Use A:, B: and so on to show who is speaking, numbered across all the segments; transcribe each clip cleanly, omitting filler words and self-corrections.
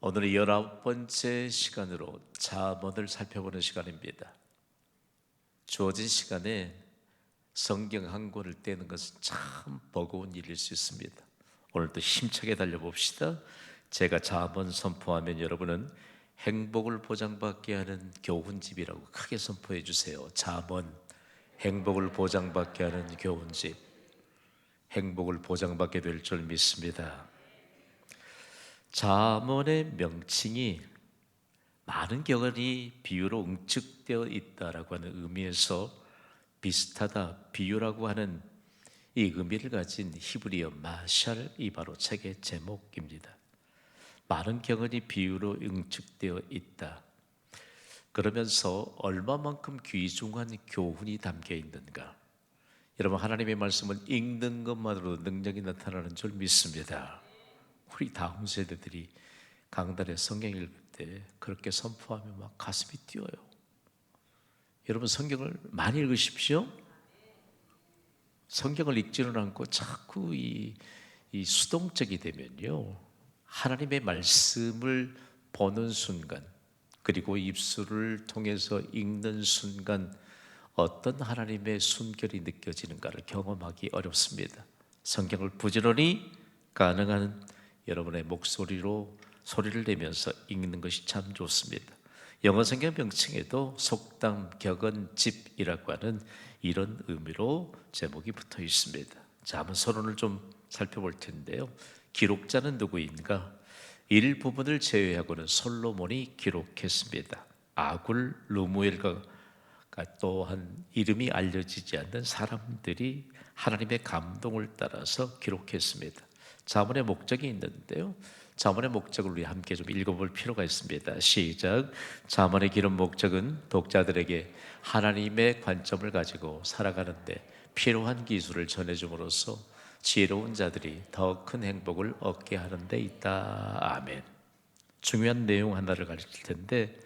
A: 오늘은 19번째 시간으로 잠언을 살펴보는 시간입니다. 주어진 시간에 성경 한 권을 떼는 것은 참 버거운 일일 수 있습니다. 오늘도 힘차게 달려봅시다. 제가 잠언 선포하면 여러분은 행복을 보장받게 하는 교훈집이라고 크게 선포해 주세요. 잠언, 행복을 보장받게 하는 교훈집. 행복을 보장받게 될 줄 믿습니다. 잠언의 명칭이 많은 경험이 비유로 응축되어 있다라고 하는 의미에서 비슷하다, 비유라고 하는 이 의미를 가진 히브리어 마샬이 바로 책의 제목입니다. 많은 경험이 비유로 응축되어 있다. 그러면서 얼마만큼 귀중한 교훈이 담겨 있는가? 여러분, 하나님의 말씀을 읽는 것만으로도 능력이 나타나는 줄 믿습니다. 우리 다음 세대들이 강단에 성경 읽을 때 그렇게 선포하면 막 가슴이 뛰어요. 여러분, 성경을 많이 읽으십시오. 성경을 읽지는 않고 자꾸 이 수동적이 되면요, 하나님의 말씀을 보는 순간, 그리고 입술을 통해서 읽는 순간 어떤 하나님의 숨결이 느껴지는가를 경험하기 어렵습니다. 성경을 부지런히 가능한 여러분의 목소리로 소리를 내면서 읽는 것이 참 좋습니다. 영어 성경 명칭에도 속담, 격언, 집이라고 하는 이런 의미로 제목이 붙어 있습니다. 자, 한번 서론을 좀 살펴볼 텐데요. 기록자는 누구인가? 일부분을 제외하고는 솔로몬이 기록했습니다. 아굴, 르무엘과 또한 이름이 알려지지 않는 사람들이 하나님의 감동을 따라서 기록했습니다. 잠언의 목적이 있는데요, 잠언의 목적을 우리 함께 좀 읽어볼 필요가 있습니다. 시작. 잠언의 기록 목적은 독자들에게 하나님의 관점을 가지고 살아가는데 필요한 기술을 전해줌으로써 지혜로운 자들이 더 큰 행복을 얻게 하는 데 있다. 아멘. 중요한 내용 하나를 가르칠 텐데,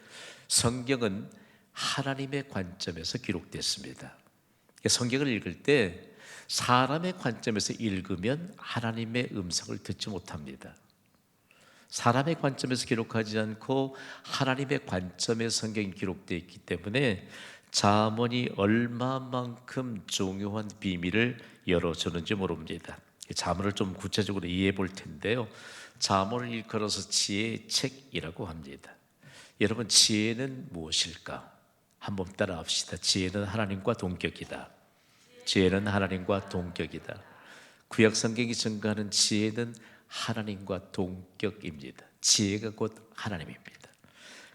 A: 성경은 하나님의 관점에서 기록됐습니다. 성경을 읽을 때 사람의 관점에서 읽으면 하나님의 음성을 듣지 못합니다. 사람의 관점에서 기록하지 않고 하나님의 관점에 성경이 기록되어 있기 때문에 잠언이 얼마만큼 중요한 비밀을 열어주는지 모릅니다. 잠언을 좀 구체적으로 이해해 볼 텐데요, 잠언을 일컬어서 지혜의 책이라고 합니다. 여러분, 지혜는 무엇일까? 한번 따라 합시다. 지혜는 하나님과 동격이다. 지혜는 하나님과 동격이다. 구약 성경이 증거하는 지혜는 하나님과 동격입니다. 지혜가 곧 하나님입니다.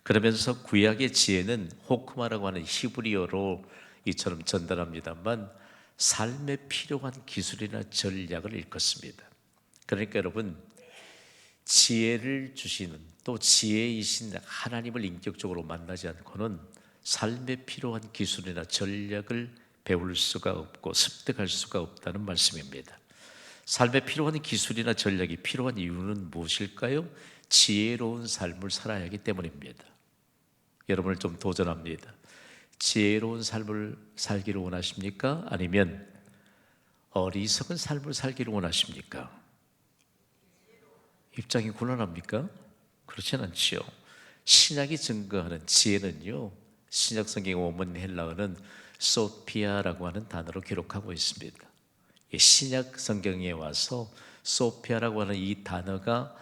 A: 그러면서 구약의 지혜는 호크마라고 하는 히브리어로 이처럼 전달합니다만 삶에 필요한 기술이나 전략을 일컫습니다. 그러니까 여러분, 지혜를 주시는, 또 지혜이신 하나님을 인격적으로 만나지 않고는 삶에 필요한 기술이나 전략을 배울 수가 없고 습득할 수가 없다는 말씀입니다. 삶에 필요한 기술이나 전략이 필요한 이유는 무엇일까요? 지혜로운 삶을 살아야 하기 때문입니다. 여러분을 좀 도전합니다. 지혜로운 삶을 살기를 원하십니까? 아니면 어리석은 삶을 살기를 원하십니까? 입장이 곤란합니까? 그렇진 않지요. 신약이 증거하는 지혜는요, 신약 성경의 원문 헬라어는 소피아라고 하는 단어로 기록하고 있습니다. 신약 성경에 와서 소피아라고 하는 이 단어가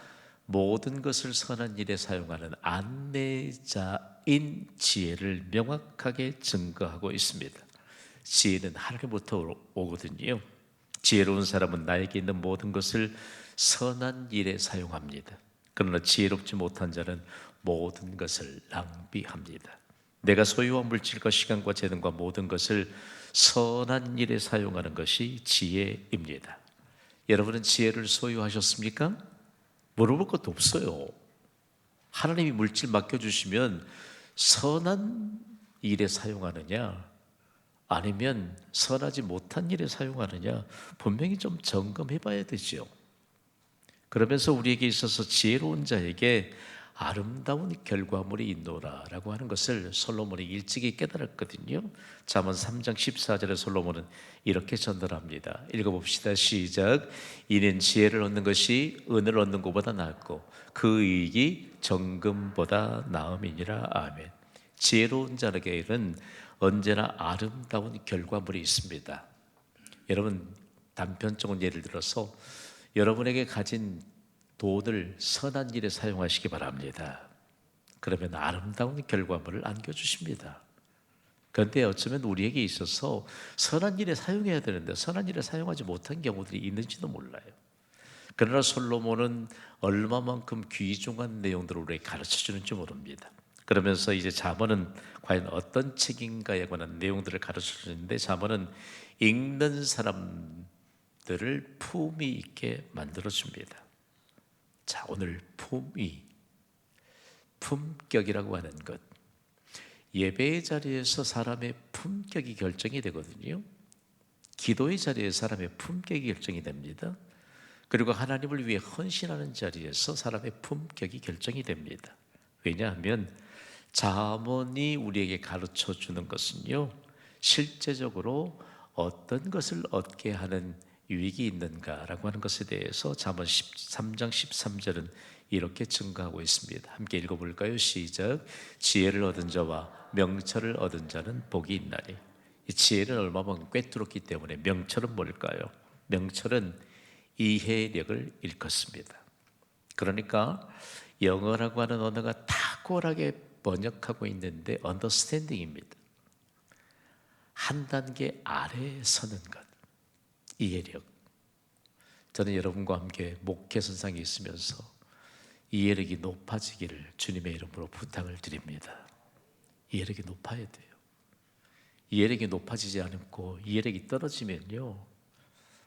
A: 모든 것을 선한 일에 사용하는 안내자인 지혜를 명확하게 증거하고 있습니다. 지혜는 하나님부터 오거든요. 지혜로운 사람은 나에게 있는 모든 것을 선한 일에 사용합니다. 그러나 지혜롭지 못한 자는 모든 것을 낭비합니다. 내가 소유한 물질과 시간과 재능과 모든 것을 선한 일에 사용하는 것이 지혜입니다. 여러분은 지혜를 소유하셨습니까? 물어볼 것도 없어요. 하나님이 물질 맡겨주시면 선한 일에 사용하느냐, 아니면 선하지 못한 일에 사용하느냐, 분명히 좀 점검해 봐야 되죠. 그러면서 우리에게 있어서 지혜로운 자에게 아름다운 결과물이 있노라라고 하는 것을 솔로몬이 일찍이 깨달았거든요. 잠언 3장 14절에 솔로몬은 이렇게 전달합니다. 읽어봅시다. 시작. 이는 지혜를 얻는 것이 은을 얻는 것보다 낫고 그 이익이 정금보다 나음이니라. 아멘. 지혜로운 자에게는 언제나 아름다운 결과물이 있습니다. 여러분, 단편적인 예를 들어서 여러분에게 가진 돈을 선한 일에 사용하시기 바랍니다. 그러면 아름다운 결과물을 안겨주십니다. 그런데 어쩌면 우리에게 있어서 선한 일에 사용해야 되는데 선한 일에 사용하지 못한 경우들이 있는지도 몰라요. 그러나 솔로몬은 얼마만큼 귀중한 내용들을 우리에게 가르쳐 주는지 모릅니다. 그러면서 이제 잠언은 과연 어떤 책인가에 관한 내용들을 가르쳐 주는데, 잠언은 읽는 사람들을 품위 있게 만들어 줍니다. 자, 오늘 품위, 품격이라고 하는 것, 예배의 자리에서 사람의 품격이 결정이 되거든요. 기도의 자리에서 사람의 품격이 결정이 됩니다. 그리고 하나님을 위해 헌신하는 자리에서 사람의 품격이 결정이 됩니다. 왜냐하면 잠언이 우리에게 가르쳐 주는 것은요, 실제적으로 어떤 것을 얻게 하는 유익이 있는가라고 하는 것에 대해서 잠언 13장 13절은 이렇게 증거하고 있습니다. 함께 읽어볼까요? 시작. 지혜를 얻은 자와 명철을 얻은 자는 복이 있나니. 이 지혜는 얼마만큼 꿰뚫었기 때문에, 명철은 뭘까요? 명철은 이해력을 일컫습니다. 그러니까 영어라고 하는 언어가 탁월하게 번역하고 있는데 언더스탠딩입니다. 한 단계 아래에 서는 것, 이해력. 저는 여러분과 함께 목회 선상에 있으면서 이해력이 높아지기를 주님의 이름으로 부탁을 드립니다. 이해력이 높아야 돼요. 이해력이 높아지지 않고 이해력이 떨어지면요,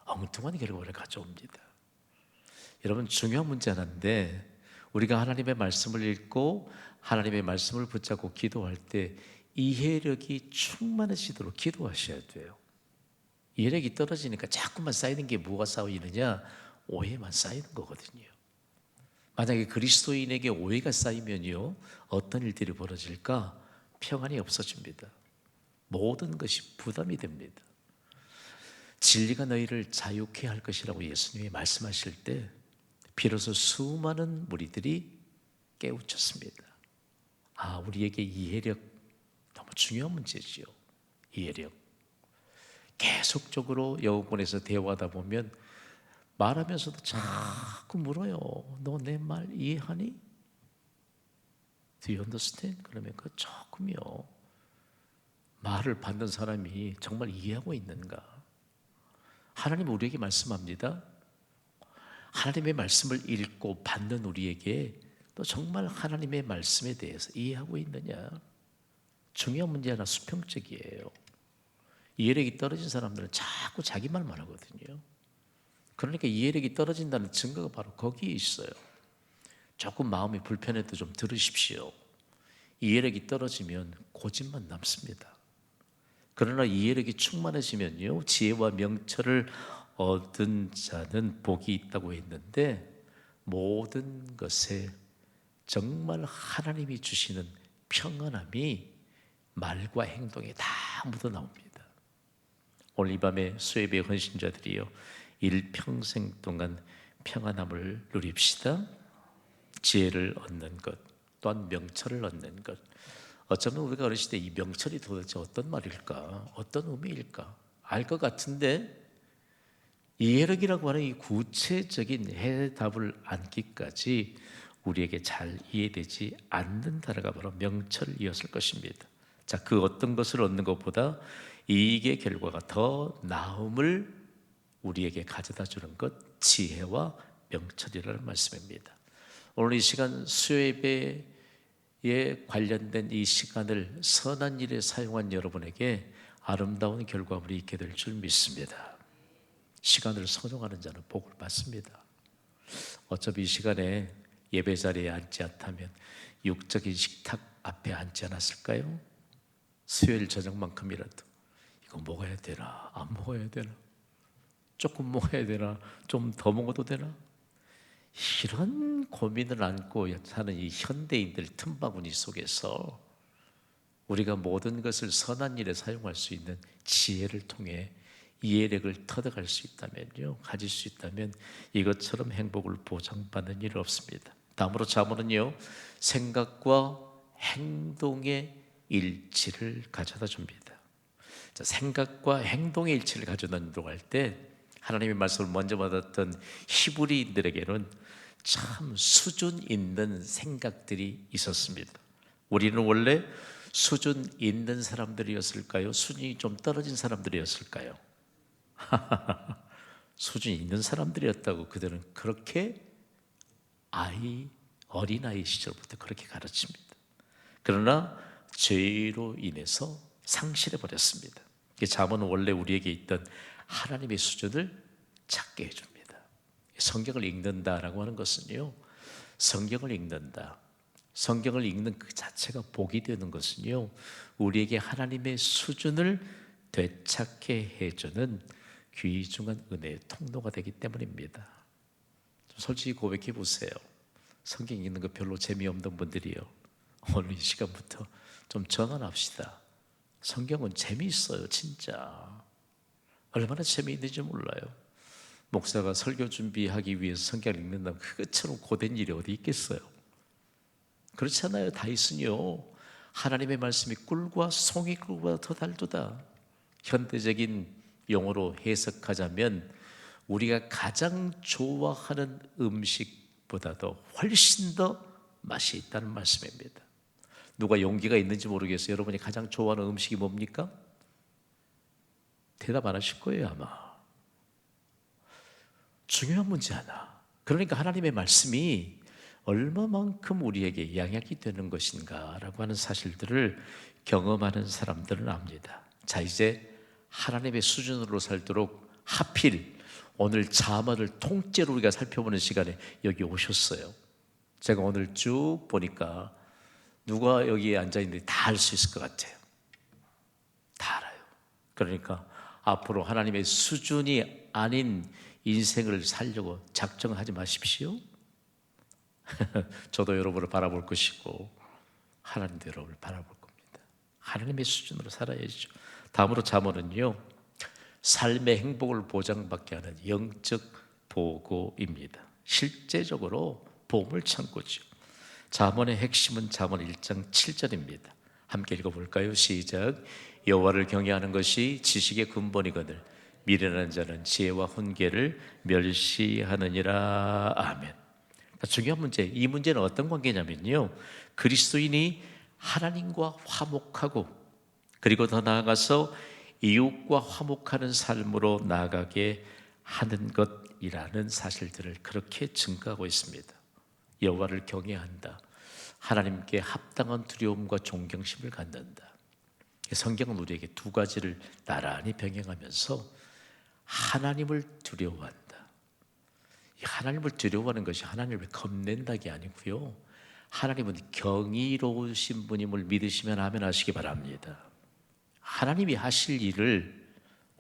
A: 엉뚱한 결과를 가져옵니다. 여러분, 중요한 문제 하나인데, 우리가 하나님의 말씀을 읽고 하나님의 말씀을 붙잡고 기도할 때 이해력이 충만해지도록 기도하셔야 돼요. 이해력이 떨어지니까 자꾸만 쌓이는 게 뭐가 쌓이느냐? 오해만 쌓이는 거거든요. 만약에 그리스도인에게 오해가 쌓이면요, 어떤 일들이 벌어질까? 평안이 없어집니다. 모든 것이 부담이 됩니다. 진리가 너희를 자유케 할 것이라고 예수님이 말씀하실 때 비로소 수많은 무리들이 깨우쳤습니다. 아, 우리에게 이해력 너무 중요한 문제지요. 이해력. 계속적으로 여호권에서 대화하다 보면 말하면서도 자꾸 물어요. 너 내 말 이해하니? Do you understand? 그러면 그 조금요, 말을 받는 사람이 정말 이해하고 있는가? 하나님 우리에게 말씀합니다. 하나님의 말씀을 읽고 받는 우리에게 또 정말 하나님의 말씀에 대해서 이해하고 있느냐? 중요한 문제 하나 수평적이에요. 이해력이 떨어진 사람들은 자꾸 자기 말만 하거든요. 그러니까 이해력이 떨어진다는 증거가 바로 거기에 있어요. 조금 마음이 불편해도 좀 들으십시오. 이해력이 떨어지면 고집만 남습니다. 그러나 이해력이 충만해지면요, 지혜와 명철을 얻은 자는 복이 있다고 했는데, 모든 것에 정말 하나님이 주시는 평안함이 말과 행동에 다 묻어나옵니다. 오늘 이 밤에 수협의 헌신자들이요, 일평생 동안 평안함을 누립시다. 지혜를 얻는 것, 또한 명철을 얻는 것. 어쩌면 우리가 어렸을 때 이 명철이 도대체 어떤 말일까, 어떤 의미일까 알 것 같은데, 이해력이라고 하는 이 구체적인 해답을 안기까지 우리에게 잘 이해되지 않는 단어가 바로 명철이었을 것입니다. 자, 그 어떤 것을 얻는 것보다 이익의 결과가 더 나음을 우리에게 가져다 주는 것, 지혜와 명철이라는 말씀입니다. 오늘 이 시간 수요예배에 관련된 이 시간을 선한 일에 사용한 여러분에게 아름다운 결과물이 있게 될 줄 믿습니다. 시간을 선용하는 자는 복을 받습니다. 어차피 이 시간에 예배 자리에 앉지 않다면 육적인 식탁 앞에 앉지 않았을까요? 수요일 저녁만큼이라도 이거 먹어야 되나, 안 먹어야 되나, 조금 먹어야 되나, 좀 더 먹어도 되나, 이런 고민을 안고 사는 이 현대인들 틈바구니 속에서 우리가 모든 것을 선한 일에 사용할 수 있는 지혜를 통해 이해력을 터득할 수 있다면요, 가질 수 있다면 이것처럼 행복을 보장받는 일 없습니다. 다음으로 잠언은요, 생각과 행동의 일치를 가져다 줍니다. 자, 생각과 행동의 일치를 가져다 준다고 할 때 하나님의 말씀을 먼저 받았던 히브리인들에게는 참 수준 있는 생각들이 있었습니다. 우리는 원래 수준 있는 사람들이었을까요? 수준이 좀 떨어진 사람들이었을까요? 수준이 있는 사람들이었다고 그들은 그렇게 어린아이 시절부터 그렇게 가르칩니다. 그러나 죄로 인해서 상실해 버렸습니다. 잠언은 원래 우리에게 있던 하나님의 수준을 찾게 해줍니다. 성경을 읽는다라고 하는 것은요, 성경을 읽는다, 성경을 읽는 그 자체가 복이 되는 것은요, 우리에게 하나님의 수준을 되찾게 해주는 귀중한 은혜의 통로가 되기 때문입니다. 솔직히 고백해 보세요. 성경 읽는 거 별로 재미없는 분들이요, 오늘 이 시간부터 좀 전환합시다. 성경은 재미있어요. 진짜 얼마나 재미있는지 몰라요. 목사가 설교 준비하기 위해서 성경을 읽는다면 그것처럼 고된 일이 어디 있겠어요? 그렇잖아요. 다 있으니요, 하나님의 말씀이 꿀과 송이꿀보다 더 달도다. 현대적인 용어로 해석하자면 우리가 가장 좋아하는 음식보다도 훨씬 더 맛이 있다는 말씀입니다. 누가 용기가 있는지 모르겠어요. 여러분이 가장 좋아하는 음식이 뭡니까? 대답 안 하실 거예요, 아마. 중요한 문제 하나. 그러니까 하나님의 말씀이 얼마만큼 우리에게 양약이 되는 것인가라고 하는 사실들을 경험하는 사람들은 압니다. 자, 이제 하나님의 수준으로 살도록 하필 오늘 잠언을 통째로 우리가 살펴보는 시간에 여기 오셨어요. 제가 오늘 쭉 보니까 누가 여기에 앉아있는데 다 알 수 있을 것 같아요. 다 알아요. 그러니까 앞으로 하나님의 수준이 아닌 인생을 살려고 작정하지 마십시오. 저도 여러분을 바라볼 것이고 하나님도 여러분을 바라볼 겁니다. 하나님의 수준으로 살아야죠. 다음으로 잠언은요, 삶의 행복을 보장받게 하는 영적 보고입니다. 실제적으로 보물 창고죠. 잠언의 핵심은 잠언 1장 7절입니다. 함께 읽어볼까요? 시작. 여호와를 경외하는 것이 지식의 근본이거늘 미련한 자는 지혜와 훈계를 멸시하느니라. 아멘. 중요한 문제, 이 문제는 어떤 관계냐면요, 그리스도인이 하나님과 화목하고 그리고 더 나아가서 이웃과 화목하는 삶으로 나아가게 하는 것이라는 사실들을 그렇게 증거하고 있습니다. 여호와를 경외한다, 하나님께 합당한 두려움과 존경심을 갖는다. 성경은 우리에게 두 가지를 나란히 병행하면서 하나님을 두려워한다. 이 하나님을 두려워하는 것이 하나님을 겁낸다기 아니고요, 하나님은 경이로우신 분임을 믿으시면 아멘 하시기 바랍니다. 하나님이 하실 일을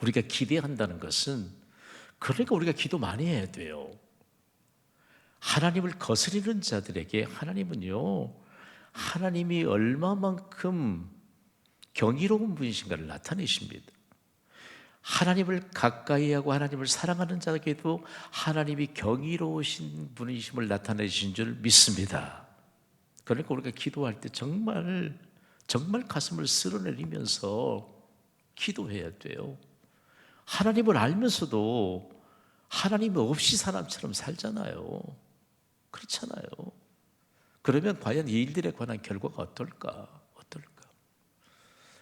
A: 우리가 기대한다는 것은, 그러니까 우리가 기도 많이 해야 돼요. 하나님을 거스리는 자들에게 하나님은요, 하나님이 얼마만큼 경이로운 분이신가를 나타내십니다. 하나님을 가까이 하고 하나님을 사랑하는 자에게도 하나님이 경이로우신 분이심을 나타내신 줄 믿습니다. 그러니까 우리가 기도할 때 정말 가슴을 쓸어내리면서 기도해야 돼요. 하나님을 알면서도 하나님 없이 사람처럼 살잖아요. 그렇잖아요. 그러면 과연 이 일들에 관한 결과가 어떨까?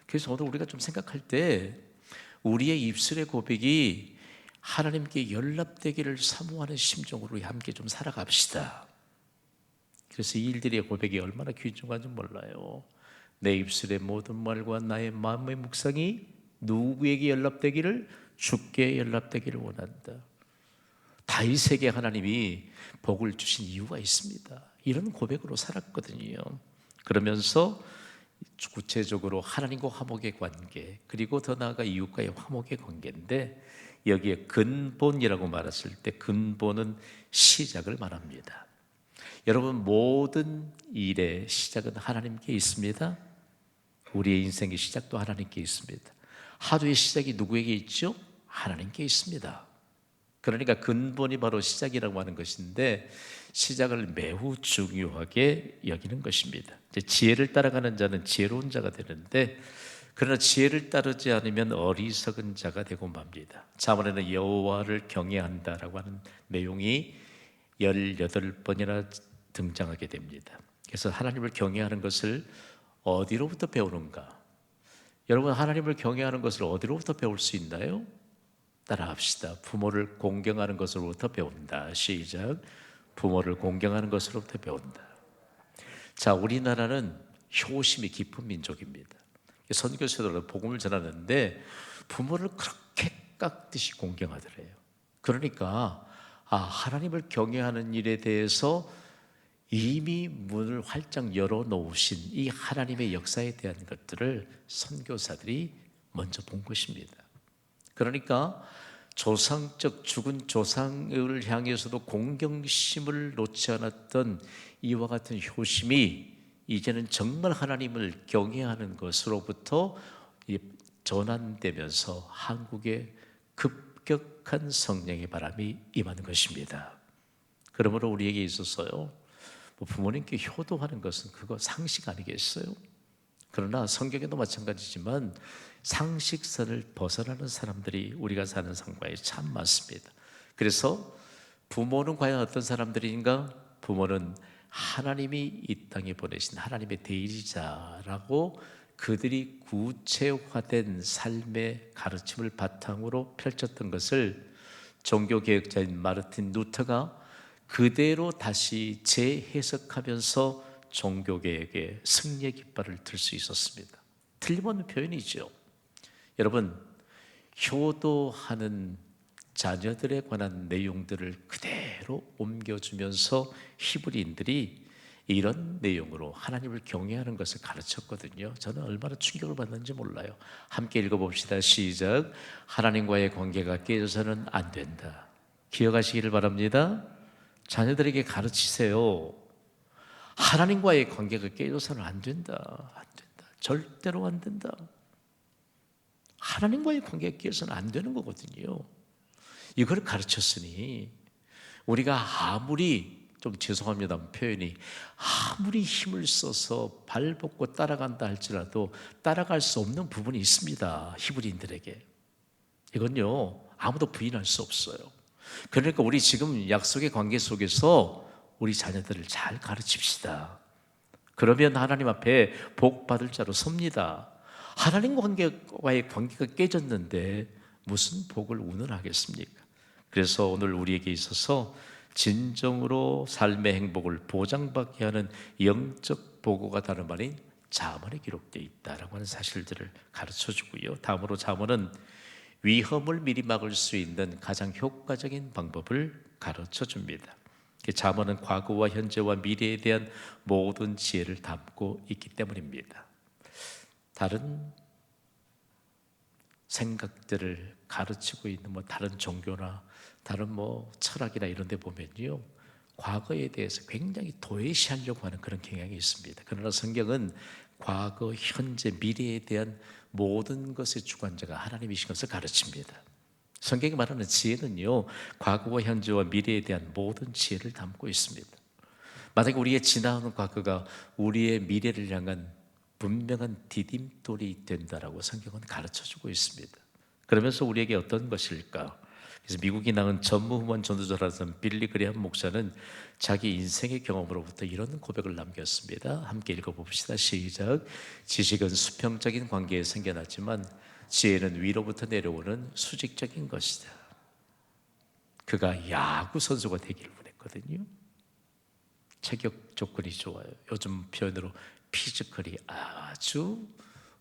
A: 그래서 오늘 우리가 좀 생각할 때 우리의 입술의 고백이 하나님께 연락되기를 사모하는 심정으로 우리 함께 좀 살아갑시다. 그래서 이 일들의 고백이 얼마나 귀중한지 몰라요. 내 입술의 모든 말과 나의 마음의 묵상이 누구에게 연락되기를? 주께 연락되기를 원한다. 다윗에게 하나님이 복을 주신 이유가 있습니다. 이런 고백으로 살았거든요. 그러면서 구체적으로 하나님과 화목의 관계, 그리고 더 나아가 이웃과의 화목의 관계인데, 여기에 근본이라고 말했을 때 근본은 시작을 말합니다. 여러분, 모든 일의 시작은 하나님께 있습니다. 우리의 인생의 시작도 하나님께 있습니다. 하루의 시작이 누구에게 있죠? 하나님께 있습니다. 그러니까 근본이 바로 시작이라고 하는 것인데 시작을 매우 중요하게 여기는 것입니다. 이제 지혜를 따라가는 자는 지혜로운 자가 되는데 그러나 지혜를 따르지 않으면 어리석은 자가 되고 맙니다. 잠언에는 여호와를 경외한다라고 하는 내용이 18번이나 등장하게 됩니다. 그래서 하나님을 경외하는 것을 어디로부터 배우는가? 여러분, 하나님을 경외하는 것을 어디로부터 배울 수 있나요? 따라합시다. 부모를 공경하는 것으로부터 배운다. 시작. 부모를 공경하는 것으로부터 배운다. 자, 우리나라는 효심이 깊은 민족입니다. 선교사들은 복음을 전하는데 부모를 그렇게 깎듯이 공경하더래요. 그러니까 하나님을 경외하는 일에 대해서 이미 문을 활짝 열어놓으신 이 하나님의 역사에 대한 것들을 선교사들이 먼저 본 것입니다. 그러니까 조상적 죽은 조상을 향해서도 공경심을 놓지 않았던 이와 같은 효심이 이제는 정말 하나님을 경외하는 것으로부터 전환되면서 한국에 급격한 성령의 바람이 임하는 것입니다. 그러므로 우리에게 있어서요, 부모님께 효도하는 것은 그거 상식 아니겠어요? 그러나 성경에도 마찬가지지만 상식선을 벗어나는 사람들이 우리가 사는 상황에 참 많습니다. 그래서 부모는 과연 어떤 사람들인가? 부모는 하나님이 이 땅에 보내신 하나님의 대리자라고 그들이 구체화된 삶의 가르침을 바탕으로 펼쳤던 것을 종교개혁자인 마르틴 루터가 그대로 다시 재해석하면서 종교개혁의 승리의 깃발을 들 수 있었습니다. 틀림없는 표현이죠. 여러분, 효도하는 자녀들에 관한 내용들을 그대로 옮겨주면서 히브리인들이 이런 내용으로 하나님을 경외하는 것을 가르쳤거든요. 저는 얼마나 충격을 받는지 몰라요. 함께 읽어봅시다. 시작. 하나님과의 관계가 깨져서는 안 된다. 기억하시기를 바랍니다. 자녀들에게 가르치세요. 하나님과의 관계가 깨져서는 안 된다. 안 된다. 절대로 안 된다. 하나님과의 관계가 깨져서는 안 되는 거거든요. 이걸 가르쳤으니 우리가 아무리, 좀 죄송합니다 표현이, 아무리 힘을 써서 발벗고 따라간다 할지라도 따라갈 수 없는 부분이 있습니다. 히브리인들에게. 이건요 아무도 부인할 수 없어요. 그러니까 우리 지금 약속의 관계 속에서 우리 자녀들을 잘 가르칩시다. 그러면 하나님 앞에 복 받을 자로 섭니다. 하나님과의 관계가 깨졌는데 무슨 복을 운운하겠습니까? 그래서 오늘 우리에게 있어서 진정으로 삶의 행복을 보장받게 하는 영적 보고가 다른 말인 잠언에 기록되어 있다라고 하는 사실들을 가르쳐주고요. 다음으로 잠언은 위험을 미리 막을 수 있는 가장 효과적인 방법을 가르쳐줍니다. 잠언은 과거와 현재와 미래에 대한 모든 지혜를 담고 있기 때문입니다. 다른 생각들을 가르치고 있는 다른 종교나 다른 철학이나 이런 데 보면요, 과거에 대해서 굉장히 도외시하려고 하는 그런 경향이 있습니다. 그러나 성경은 과거, 현재, 미래에 대한 모든 것의 주관자가 하나님이신 것을 가르칩니다. 성경이 말하는 지혜는요, 과거와 현재와 미래에 대한 모든 지혜를 담고 있습니다. 만약에 우리의 지나오는 과거가 우리의 미래를 향한 분명한 디딤돌이 된다라고 성경은 가르쳐주고 있습니다. 그러면서 우리에게 어떤 것일까? 그래서 미국이 낳은 전무후무한 전도자라던 빌리 그레함 목사는 자기 인생의 경험으로부터 이런 고백을 남겼습니다. 함께 읽어봅시다. 시작. 지식은 수평적인 관계에 생겨났지만 지혜는 위로부터 내려오는 수직적인 것이다. 그가 야구 선수가 되기를 원했거든요. 체격 조건이 좋아요. 요즘 표현으로 피지컬이 아주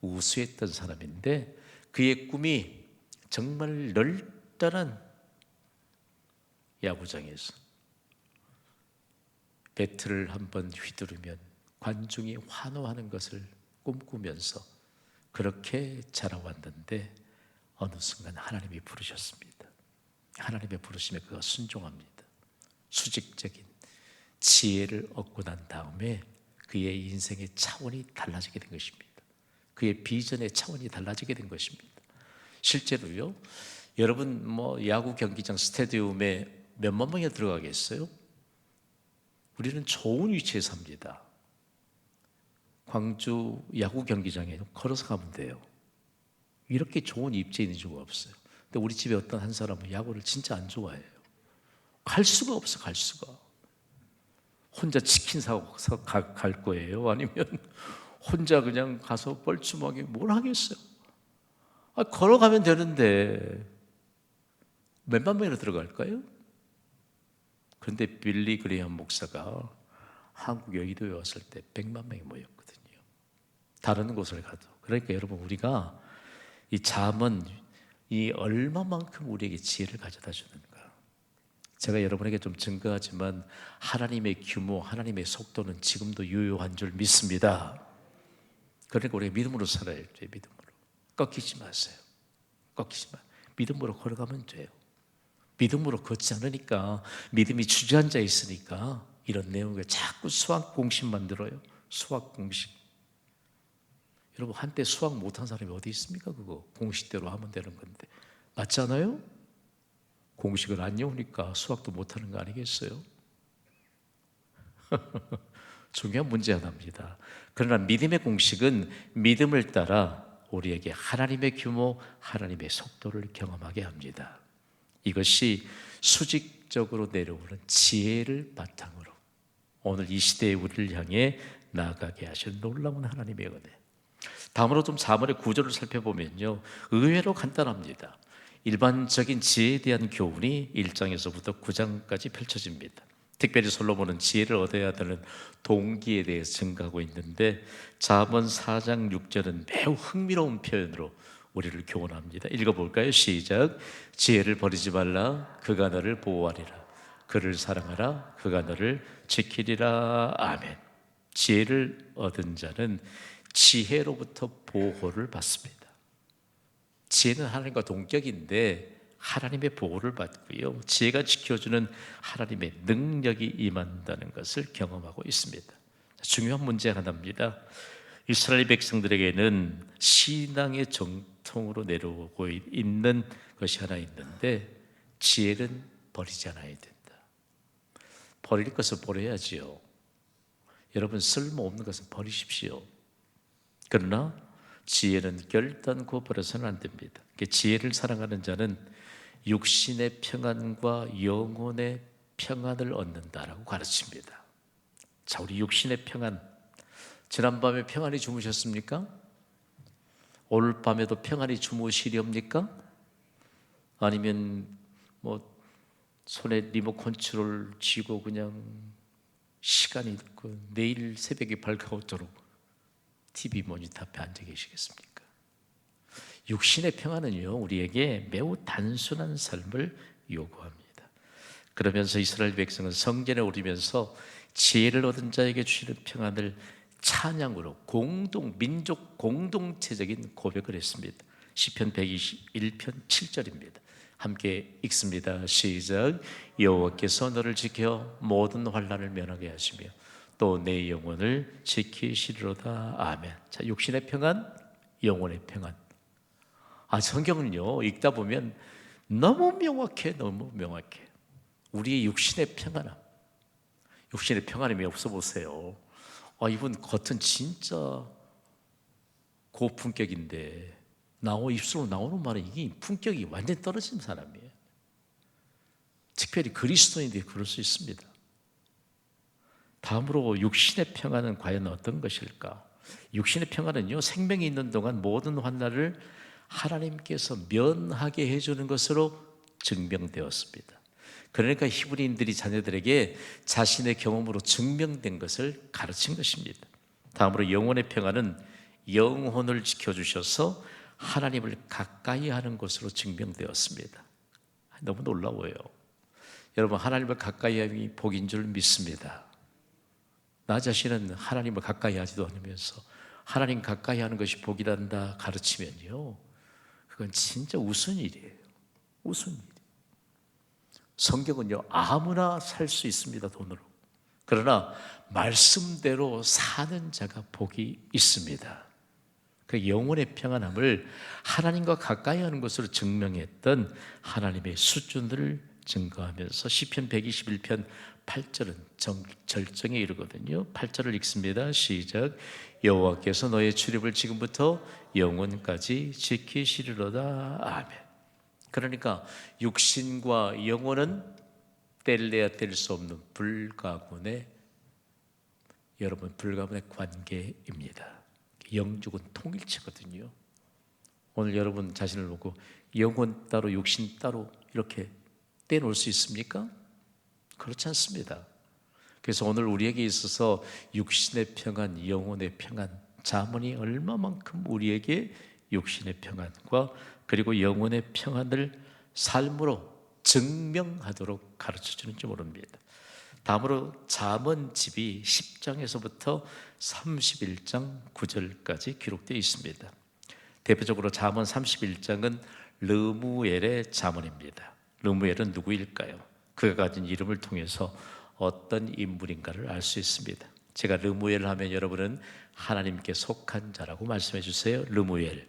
A: 우수했던 사람인데 그의 꿈이 정말 널널한 야구장에서 배트를 한번 휘두르면 관중이 환호하는 것을 꿈꾸면서 그렇게 자라왔는데 어느 순간 하나님이 부르셨습니다. 하나님의 부르심에 그가 순종합니다. 수직적인 지혜를 얻고 난 다음에 그의 인생의 차원이 달라지게 된 것입니다. 그의 비전의 차원이 달라지게 된 것입니다. 실제로요, 여러분 야구 경기장 스타디움에 몇만 명이 들어가겠어요? 우리는 좋은 위치에 삽니다. 광주 야구 경기장에 걸어서 가면 돼요. 이렇게 좋은 입지에 있는 줄 없어요. 근데 우리 집에 어떤 한 사람은 야구를 진짜 안 좋아해요. 갈 수가 없어, 갈 수가. 혼자 치킨 사서 갈 거예요? 아니면 혼자 그냥 가서 뻘쭘하게 뭘 하겠어요? 걸어가면 되는데 몇만 명이나 들어갈까요? 그런데 빌리 그레이엄 목사가 한국 여의도에 왔을 때 100만 명이 모였거든요. 다른 곳을 가도. 그러니까 여러분, 우리가 이 잠언 이 얼마만큼 우리에게 지혜를 가져다 주는가. 제가 여러분에게 좀 증거하지만 하나님의 규모, 하나님의 속도는 지금도 유효한 줄 믿습니다. 그러니까 우리가 믿음으로 살아야 돼요. 믿음으로. 꺾이지 마세요. 꺾이지 마. 믿음으로 걸어가면 돼요. 믿음으로 걷지 않으니까, 믿음이 주저앉아 있으니까 이런 내용을 자꾸 수학 공식 만들어요. 수학 공식. 여러분, 한때 수학 못한 사람이 어디 있습니까? 그거 공식대로 하면 되는 건데. 맞지 않아요? 공식을 안 외우니까 수학도 못하는 거 아니겠어요? 중요한 문제 하나입니다. 그러나 믿음의 공식은 믿음을 따라 우리에게 하나님의 규모, 하나님의 속도를 경험하게 합니다. 이것이 수직적으로 내려오는 지혜를 바탕으로 오늘 이 시대의 우리를 향해 나아가게 하신 놀라운 하나님의 은혜. 다음으로 좀 잠언의 구조를 살펴보면요, 의외로 간단합니다. 일반적인 지혜에 대한 교훈이 1장에서부터 9장까지 펼쳐집니다. 특별히 솔로몬은 지혜를 얻어야 되는 동기에 대해서 증가하고 있는데, 잠언 4장 6절은 매우 흥미로운 표현으로 우리를 교훈합니다. 읽어볼까요? 시작. 지혜를 버리지 말라. 그가 너를 보호하리라. 그를 사랑하라. 그가 너를 지키리라. 아멘. 지혜를 얻은 자는 지혜로부터 보호를 받습니다. 지혜는 하나님과 동격인데 하나님의 보호를 받고요, 지혜가 지켜주는 하나님의 능력이 임한다는 것을 경험하고 있습니다. 중요한 문제 하나입니다. 이스라엘 백성들에게는 신앙의 정통으로 내려오고 있는 것이 하나 있는데, 지혜는 버리지 않아야 된다. 버릴 것을 버려야지요. 여러분, 쓸모없는 것은 버리십시오. 그러나 지혜는 결단코 버려서는 안 됩니다. 지혜를 사랑하는 자는 육신의 평안과 영혼의 평안을 얻는다라고 가르칩니다. 자, 우리 육신의 평안, 지난밤에 평안히 주무셨습니까? 오늘 밤에도 평안히 주무시렵니까? 아니면 손에 리모컨 컨트롤 쥐고 그냥 시간이 있고 내일 새벽에 밝아오도록 TV 모니터 앞에 앉아 계시겠습니까? 육신의 평안은요, 우리에게 매우 단순한 삶을 요구합니다. 그러면서 이스라엘 백성은 성전에 오르면서 지혜를 얻은 자에게 주시는 평안을 찬양으로 민족 공동체적인 고백을 했습니다. 시편 121편 7절입니다. 함께 읽습니다. 시작. 여호와께서 너를 지켜 모든 환난을 면하게 하시며 또 내 영혼을 지키시리로다. 아멘. 자, 육신의 평안, 영혼의 평안. 성경은요, 읽다 보면 너무 명확해. 우리의 육신의 평안함. 육신의 평안함이 없어 보세요. 이분 겉은 진짜 고품격인데 입술로 나오는 말은 이게 품격이 완전히 떨어진 사람이에요. 특별히 그리스도인들이 그럴 수 있습니다. 다음으로 육신의 평안은 과연 어떤 것일까? 육신의 평안은요, 생명이 있는 동안 모든 환난을 하나님께서 면하게 해주는 것으로 증명되었습니다. 그러니까 히브리인들이 자녀들에게 자신의 경험으로 증명된 것을 가르친 것입니다. 다음으로 영혼의 평안은 영혼을 지켜주셔서 하나님을 가까이 하는 것으로 증명되었습니다. 너무 놀라워요. 여러분, 하나님을 가까이 함이 복인 줄 믿습니다. 나 자신은 하나님을 가까이 하지도 않으면서 하나님 가까이 하는 것이 복이란다 가르치면요, 그건 진짜 우스운 일이에요. 우스운 일. 성경은요, 아무나 살 수 있습니다, 돈으로. 그러나 말씀대로 사는 자가 복이 있습니다. 그 영혼의 평안함을 하나님과 가까이 하는 것으로 증명했던 하나님의 수준을 증거하면서 시편 121편 8절은 절정에 이르거든요. 8절을 읽습니다. 시작. 여호와께서 너의 출입을 지금부터 영원까지 지키시리로다. 아멘. 그러니까 육신과 영혼은 뗄래야 뗄 수 없는 불가분의 관계입니다. 영육은 통일체거든요. 오늘 여러분 자신을 보고 영혼 따로 육신 따로 이렇게 떼놓을 수 있습니까? 그렇지 않습니다. 그래서 오늘 우리에게 있어서 육신의 평안, 영혼의 평안, 잠언이 얼마만큼 우리에게 육신의 평안과 그리고 영혼의 평안을 삶으로 증명하도록 가르쳐주는지 모릅니다. 다음으로 잠언집이 10장에서부터 31장 9절까지 기록되어 있습니다. 대표적으로 잠언 31장은 르무엘의 잠언입니다. 르무엘은 누구일까요? 그가 가진 이름을 통해서 어떤 인물인가를 알 수 있습니다. 제가 르무엘 하면 여러분은 하나님께 속한 자라고 말씀해 주세요. 르무엘.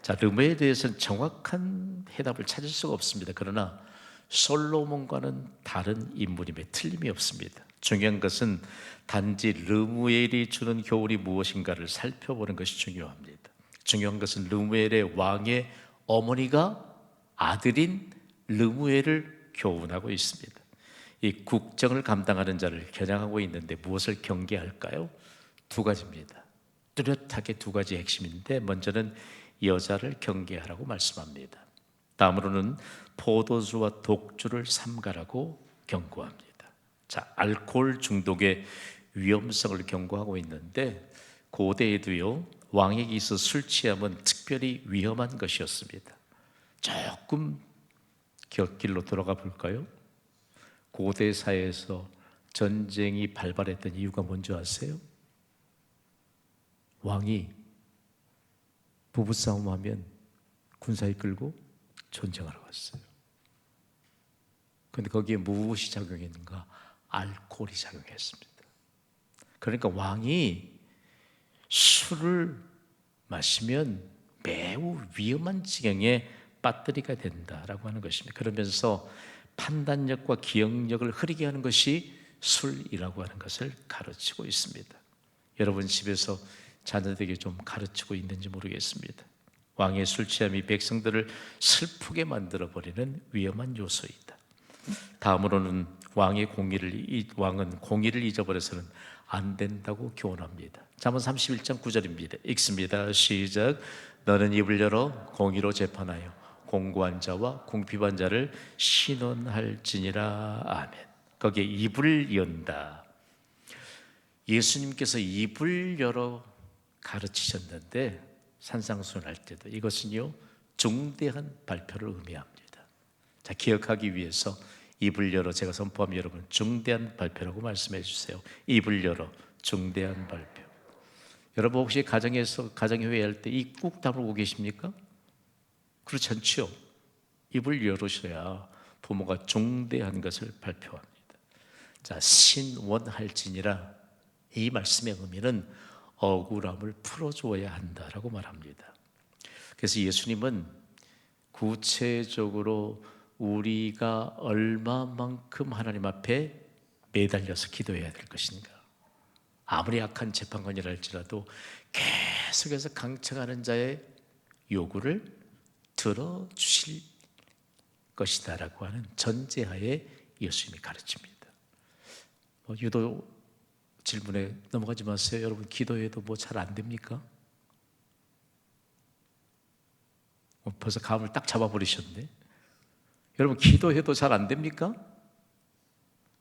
A: 자, 르무엘에 대해서는 정확한 해답을 찾을 수가 없습니다. 그러나 솔로몬과는 다른 인물임에 틀림이 없습니다. 중요한 것은 단지 르무엘이 주는 교훈이 무엇인가를 살펴보는 것이 중요합니다. 중요한 것은 르무엘의 왕의 어머니가 아들인 르무엘을 교훈하고 있습니다. 이 국정을 감당하는 자를 겨냥하고 있는데 무엇을 경계할까요? 두 가지입니다. 뚜렷하게 두 가지 핵심인데, 먼저는 여자를 경계하라고 말씀합니다. 다음으로는 포도주와 독주를 삼가라고 경고합니다. 자, 알코올 중독의 위험성을 경고하고 있는데, 고대에도요, 왕에게 있어 술 취함은 특별히 위험한 것이었습니다. 조금 곁길로 돌아가 볼까요? 고대 사회에서 전쟁이 발발했던 이유가 뭔지 아세요? 왕이 부부싸움하면 군사 이끌고 전쟁하러 갔어요. 그런데 거기에 무엇이 작용했는가? 알코올이 작용했습니다. 그러니까 왕이 술을 마시면 매우 위험한 지경에 빠뜨리게 된다라고 하는 것입니다. 그러면서 판단력과 기억력을 흐리게 하는 것이 술이라고 하는 것을 가르치고 있습니다. 여러분 집에서 자녀들에게 좀 가르치고 있는지 모르겠습니다. 왕의 술 취함이 백성들을 슬프게 만들어버리는 위험한 요소이다. 다음으로는 왕은 공의를 잊어버려서는 안 된다고 교훈합니다. 잠언 31장 9절입니다. 읽습니다. 시작. 너는 입을 열어 공의로 재판하여 공고한 자와 공핍한 자를 신원할지니라. 아멘. 거기에 입을 연다. 예수님께서 입을 열어 가르치셨는데, 산상수훈할 때도 이것은요 중대한 발표를 의미합니다. 자, 기억하기 위해서 입을 열어, 제가 선포하면 여러분 중대한 발표라고 말씀해 주세요. 입을 열어 중대한 발표. 여러분 혹시 가정회의 할 때 입 꾹 다물고 계십니까? 그렇지 않죠? 입을 열으셔야 부모가 중대한 것을 발표합니다. 자, 신원할지니라, 이 말씀의 의미는 억울함을 풀어줘야 한다라고 말합니다. 그래서 예수님은 구체적으로 우리가 얼마만큼 하나님 앞에 매달려서 기도해야 될 것인가, 아무리 악한 재판관이라 할지라도 계속해서 강청하는 자의 요구를 들어주실 것이다 라고 하는 전제하에 예수님이 가르칩니다. 유도 질문에 넘어가지 마세요. 여러분 기도해도 뭐 잘 안 됩니까? 벌써 감을 딱 잡아버리셨네. 여러분 기도해도 잘 안 됩니까?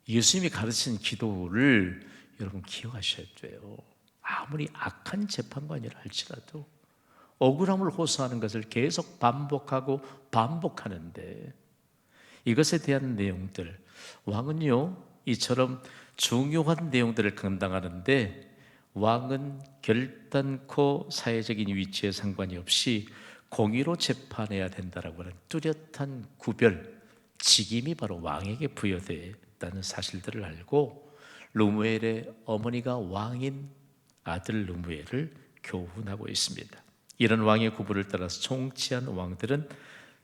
A: 예수님이 가르친 기도를 여러분 기억하셔야 돼요. 아무리 악한 재판관이라 할지라도 억울함을 호소하는 것을 계속 반복하는데, 이것에 대한 내용들, 왕은요 이처럼 중요한 내용들을 감당하는데, 왕은 결단코 사회적인 위치에 상관이 없이 공의로 재판해야 된다라고 하는 뚜렷한 구별, 직임이 바로 왕에게 부여되었다는 사실들을 알고, 르무엘의 어머니가 왕인 아들 르무엘을 교훈하고 있습니다. 이런 왕의 구부를 따라서 통치한 왕들은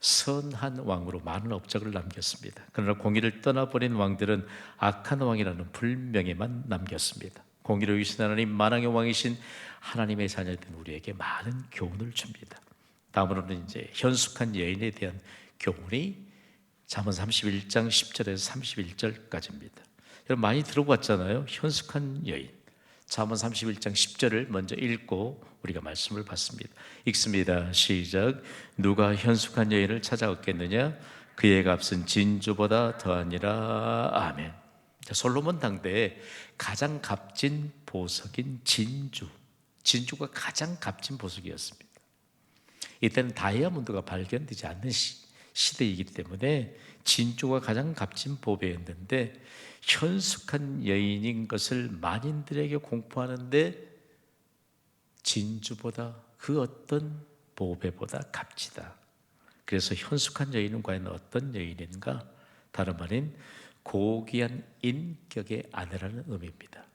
A: 선한 왕으로 많은 업적을 남겼습니다. 그러나 공의를 떠나버린 왕들은 악한 왕이라는 불명예만 남겼습니다. 공의로 이신 하나님, 만왕의 왕이신 하나님의 자녀된 우리에게 많은 교훈을 줍니다. 다음으로는 이제 현숙한 여인에 대한 교훈이 잠언 31장 10절에서 31절까지입니다. 여러분 많이 들어봤잖아요. 현숙한 여인. 잠언 31장 10절을 먼저 읽고 우리가 말씀을 받습니다. 읽습니다. 시작. 누가 현숙한 여인을 찾아 얻겠느냐? 그의 값은 진주보다 더하니라. 아멘. 솔로몬 당대에 가장 값진 보석인 진주. 진주가 가장 값진 보석이었습니다. 이때는 다이아몬드가 발견되지 않는 시대이기 때문에 진주가 가장 값진 보배였는데 현숙한 여인인 것을 만인들에게 공포하는데 진주보다 그 어떤 보배보다 값지다. 그래서 현숙한 여인은 과연 어떤 여인인가? 다름 아닌 고귀한 인격의 아내라는 의미입니다.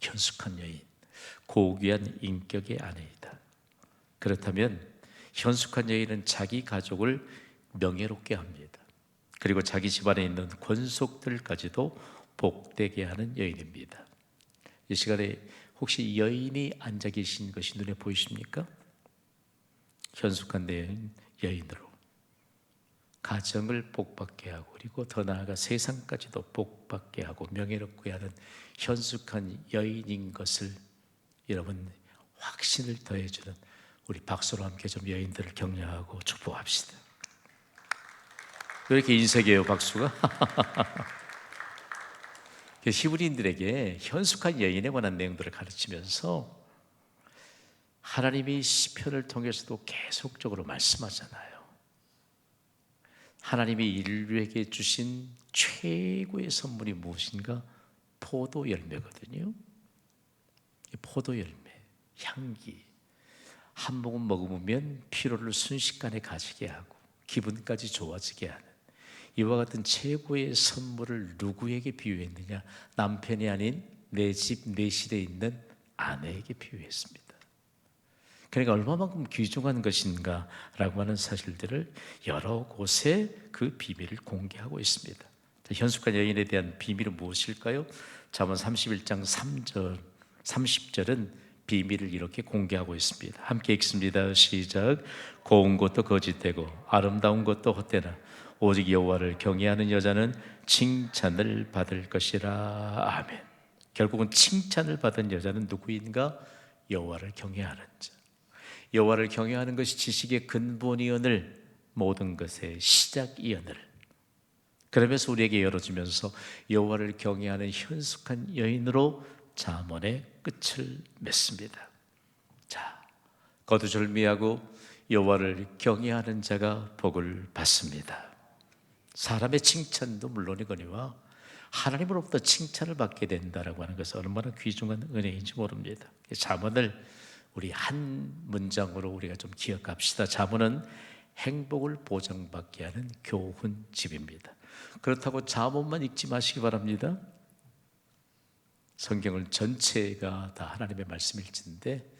A: 현숙한 여인, 고귀한 인격의 아내이다. 그렇다면 현숙한 여인은 자기 가족을 명예롭게 합니다. 그리고 자기 집안에 있는 권속들까지도 복되게 하는 여인입니다. 이 시간에 혹시 여인이 앉아 계신 것이 눈에 보이십니까? 현숙한 여인으로 가정을 복받게 하고 그리고 더 나아가 세상까지도 복받게 하고 명예롭게 하는 현숙한 여인인 것을 여러분 확신을 더해주는 우리 박수로 함께 좀 여인들을 격려하고 축복합시다. 왜 이렇게 인색해요, 박수가? 히브리인들에게 현숙한 여인에 관한 내용들을 가르치면서 하나님이 시편을 통해서도 계속적으로 말씀하잖아요. 하나님이 인류에게 주신 최고의 선물이 무엇인가? 포도 열매거든요. 포도 열매, 향기. 한 모금 먹으면 피로를 순식간에 가지게 하고 기분까지 좋아지게 하는 이와 같은 최고의 선물을 누구에게 비유했느냐? 남편이 아닌 내 집, 내 실에 있는 아내에게 비유했습니다. 그러니까 얼마만큼 귀중한 것인가 라고 하는 사실들을 여러 곳에 그 비밀을 공개하고 있습니다. 현숙한 여인에 대한 비밀은 무엇일까요? 잠언 31장 3절, 30절은 비밀을 이렇게 공개하고 있습니다. 함께 읽습니다. 시작. 고운 것도 거짓되고 아름다운 것도 헛되나 오직 여호와를 경외하는 여자는 칭찬을 받을 것이라. 아멘. 결국은 칭찬을 받은 여자는 누구인가? 여호와를 경외하는 자. 여호와를 경외하는 것이 지식의 근본이오늘 모든 것의 시작이오늘. 그러면서 우리에게 열어주면서 여호와를 경외하는 현숙한 여인으로 잠언의 끝을 맺습니다. 자, 거두절미하고 여호와를 경외하는 자가 복을 받습니다. 사람의 칭찬도 물론이거니와 하나님으로부터 칭찬을 받게 된다라고 하는 것은 얼마나 귀중한 은혜인지 모릅니다. 잠언을 우리 한 문장으로 우리가 좀 기억합시다. 잠언은 행복을 보장받게 하는 교훈집입니다. 그렇다고 잠언만 읽지 마시기 바랍니다. 성경을 전체가 다 하나님의 말씀일진데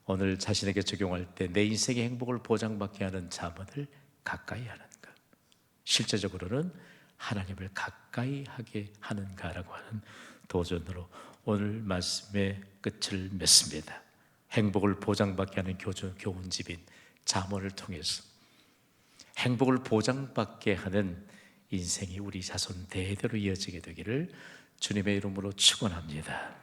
A: 오늘 자신에게 적용할 때 내 인생의 행복을 보장받게 하는 잠언을 가까이 하는가, 실제적으로는 하나님을 가까이 하게 하는가라고 하는 도전으로 오늘 말씀의 끝을 맺습니다. 행복을 보장받게 하는 교훈집인 잠언을 통해서 행복을 보장받게 하는 인생이 우리 자손 대대로 이어지게 되기를 주님의 이름으로 축원합니다.